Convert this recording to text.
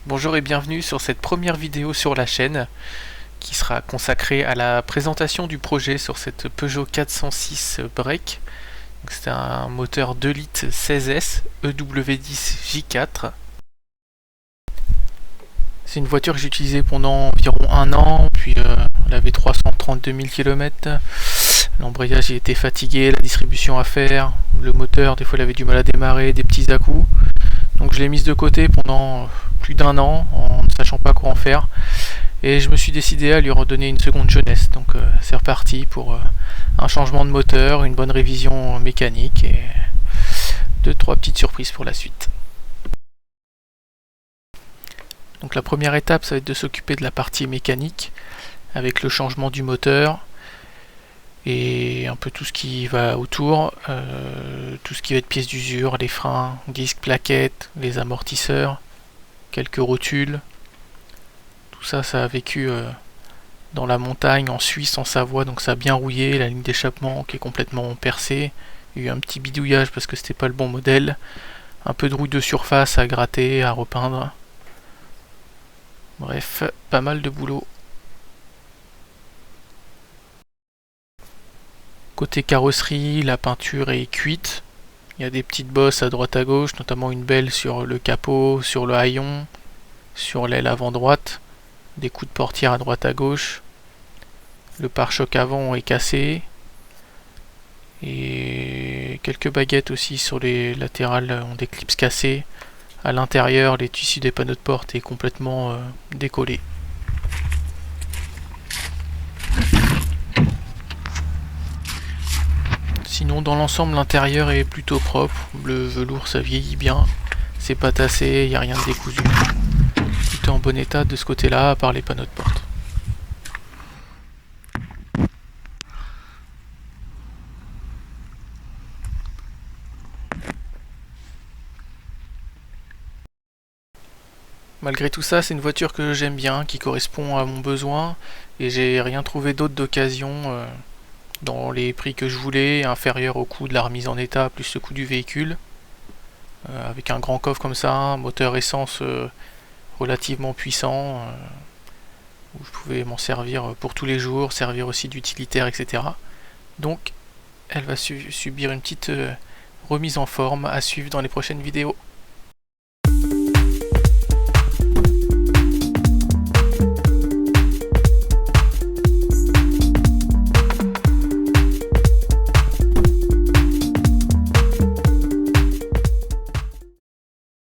Bonjour et bienvenue sur cette première vidéo sur la chaîne qui sera consacrée à la présentation du projet sur cette Peugeot 406 Break. C'est un moteur 2 litres 16S EW10 J4. C'est une voiture que j'ai utilisée pendant environ un an, puis elle avait 332 000 km. L'embrayage était fatigué, la distribution à faire, le moteur des fois il avait du mal à démarrer, des petits à-coups. Donc je l'ai mise de côté pendant plus d'un an en ne sachant pas quoi en faire. Et je me suis décidé à lui redonner une seconde jeunesse. Donc c'est reparti pour un changement de moteur, une bonne révision mécanique et 2-3 petites surprises pour la suite. Donc la première étape, ça va être de s'occuper de la partie mécanique avec le changement du moteur et un peu tout ce qui va autour, tout ce qui va être pièces d'usure, les freins, disques, plaquettes, les amortisseurs, quelques rotules. Tout ça, ça a vécu dans la montagne, en Suisse, en Savoie, donc ça a bien rouillé, la ligne d'échappement qui est complètement percée. Il y a eu un petit bidouillage parce que c'était pas le bon modèle. Un peu de rouille de surface à gratter, à repeindre. Bref, pas mal de boulot. Côté carrosserie, la peinture est cuite. Il y a des petites bosses à droite à gauche, notamment une belle sur le capot, sur le haillon, sur l'aile avant droite. Des coups de portière à droite à gauche. Le pare-choc avant est cassé. Et quelques baguettes aussi sur les latérales ont des clips cassés. À l'intérieur, les tissus des panneaux de porte est complètement décollé. Sinon, dans l'ensemble, l'intérieur est plutôt propre. Le velours, ça vieillit bien. C'est pas tassé, il n'y a rien de décousu. Tout est en bon état de ce côté-là, à part les panneaux de porte. Malgré tout ça, c'est une voiture que j'aime bien, qui correspond à mon besoin, et j'ai rien trouvé d'autre d'occasion dans les prix que je voulais, inférieur au coût de la remise en état plus le coût du véhicule. Avec un grand coffre comme ça, un moteur essence relativement puissant, où je pouvais m'en servir pour tous les jours, servir aussi d'utilitaire, etc. Donc, elle va subir une petite remise en forme à suivre dans les prochaines vidéos.